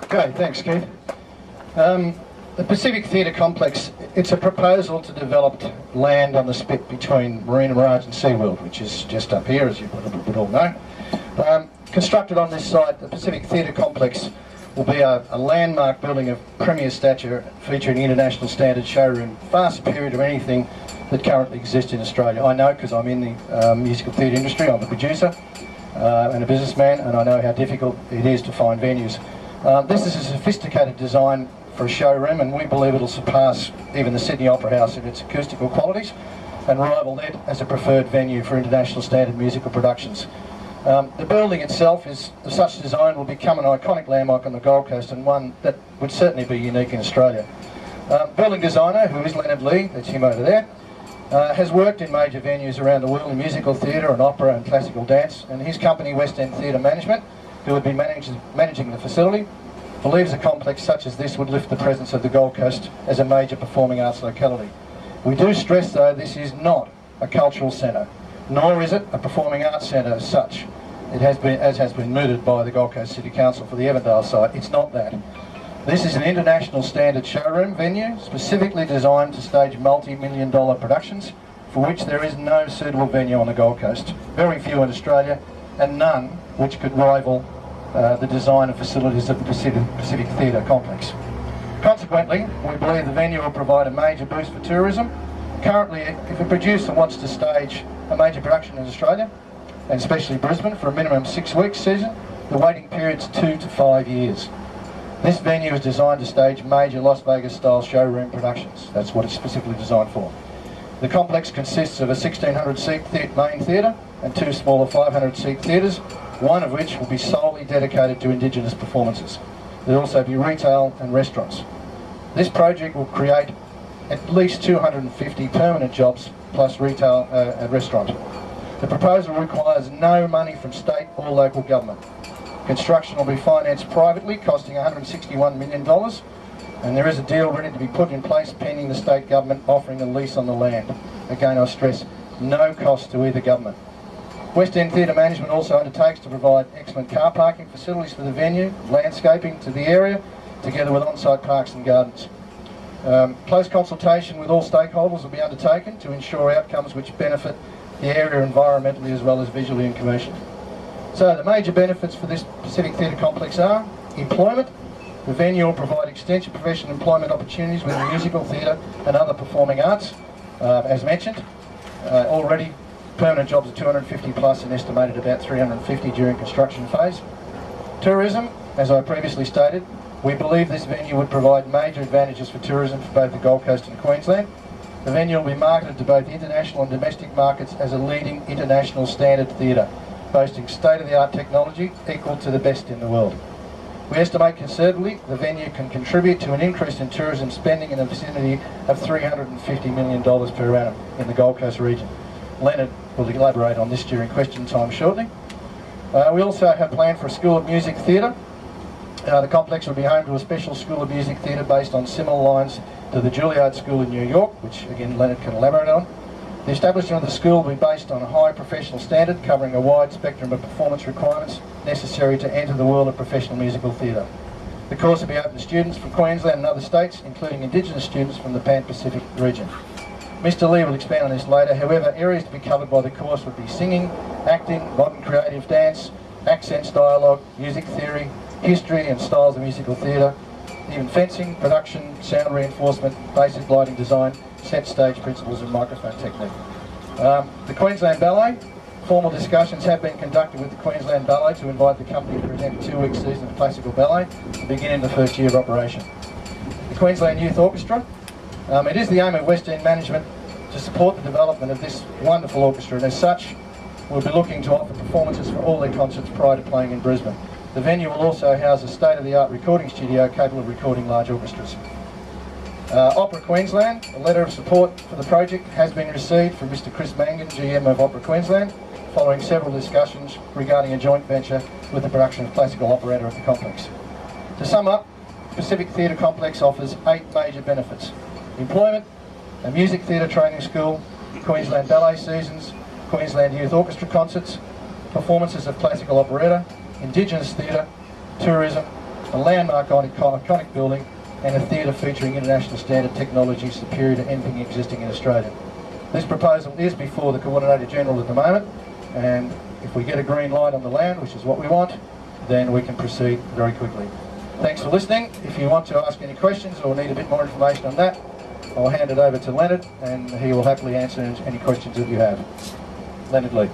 Okay, thanks, Keith. The Pacific Theatre Complex, it's a proposal to develop land on the spit between Marina Mirage and SeaWorld, which is just up here, as you would all know. Constructed on this site, the Pacific Theatre Complex will be a landmark building of premier stature featuring international standard showroom, far superior to anything that currently exists in Australia. I know because I'm in the musical theatre industry. I'm a producer and a businessman, and I know how difficult it is to find venues. This is a sophisticated design for a showroom, and we believe it'll surpass even the Sydney Opera House in its acoustical qualities and rival it as a preferred venue for international standard musical productions. The building itself is of such design will become an iconic landmark on the Gold Coast, and one that would certainly be unique in Australia. Building designer, who is Leonard Lee, that's him over there, has worked in major venues around the world in musical theatre and opera and classical dance, and his company West End Theatre Management, who would be managing the facility, believes a complex such as this would lift the presence of the Gold Coast as a major performing arts locality. We do stress though this is not a cultural centre, nor is it a performing arts centre as such. It has been, as has been mooted by the Gold Coast City Council for the Evandale site. It's not that. This is an international standard showroom venue specifically designed to stage multi-million-dollar productions for which there is no suitable venue on the Gold Coast. Very few in Australia, and none which could rival the design and facilities of the Pacific Theatre Complex. Consequently, we believe the venue will provide a major boost for tourism. Currently, if a producer wants to stage a major production in Australia, and especially Brisbane, for a minimum 6-week season, the waiting period's 2 to 5 years. This venue is designed to stage major Las Vegas-style showroom productions. That's what it's specifically designed for. The complex consists of a 1,600-seat main theatre and 2 smaller 500-seat theatres, one of which will be solely dedicated to Indigenous performances. There'll also be retail and restaurants. This project will create at least 250 permanent jobs plus retail and restaurant. The proposal requires no money from state or local government. Construction will be financed privately, costing $161 million, and there is a deal ready to be put in place pending the state government offering a lease on the land. Again, I stress, no cost to either government. West End Theatre Management also undertakes to provide excellent car parking facilities for the venue, landscaping to the area, together with on-site parks and gardens. Close consultation with all stakeholders will be undertaken to ensure outcomes which benefit the area environmentally as well as visually and commercially. So the major benefits for this Pacific Theatre Complex are employment. The venue will provide extensive professional employment opportunities within musical theatre and other performing arts, as mentioned. Already permanent jobs are 250 plus and estimated about 350 during construction phase. Tourism, as I previously stated, we believe this venue would provide major advantages for tourism for both the Gold Coast and Queensland. The venue will be marketed to both international and domestic markets as a leading international standard theatre, boasting state-of-the-art technology equal to the best in the world. We estimate conservatively the venue can contribute to an increase in tourism spending in the vicinity of $350 million per annum in the Gold Coast region. Leonard will elaborate on this during question time shortly. We also have planned for a School of Music Theatre. The complex will be home to a special School of Music Theatre based on similar lines to the Juilliard School in New York, which again Leonard can elaborate on. The establishment of the school will be based on a high professional standard covering a wide spectrum of performance requirements necessary to enter the world of professional musical theatre. The course will be open to students from Queensland and other states, including Indigenous students from the Pan-Pacific region. Mr. Lee will expand on this later. However, areas to be covered by the course would be singing, acting, modern creative dance, accents, dialogue, music theory, history and styles of musical theatre, even fencing, production, sound reinforcement, basic lighting design, set stage principles and microphone technique. The Queensland Ballet, formal discussions have been conducted with the Queensland Ballet to invite the company to present a 2-week season of classical ballet to begin in the first year of operation. The Queensland Youth Orchestra, it is the aim of West End Management to support the development of this wonderful orchestra, and as such we'll be looking to offer performances for all their concerts prior to playing in Brisbane. The venue will also house a state-of-the-art recording studio capable of recording large orchestras. Opera Queensland, a letter of support for the project has been received from Mr. Chris Mangan, GM of Opera Queensland, following several discussions regarding a joint venture with the production of classical operetta at the complex. To sum up, Pacific Theatre Complex offers 8 major benefits: employment, a music theatre training school, Queensland ballet seasons, Queensland Youth Orchestra concerts, performances of classical operetta, Indigenous theatre, tourism, a landmark iconic building, and a theatre featuring international standard technology superior to anything existing in Australia. This proposal is before the Coordinator-General at the moment, and if we get a green light on the land, which is what we want, then we can proceed very quickly. Thanks for listening. If you want to ask any questions or need a bit more information on that, I'll hand it over to Leonard, and he will happily answer any questions that you have. Leonard Lee.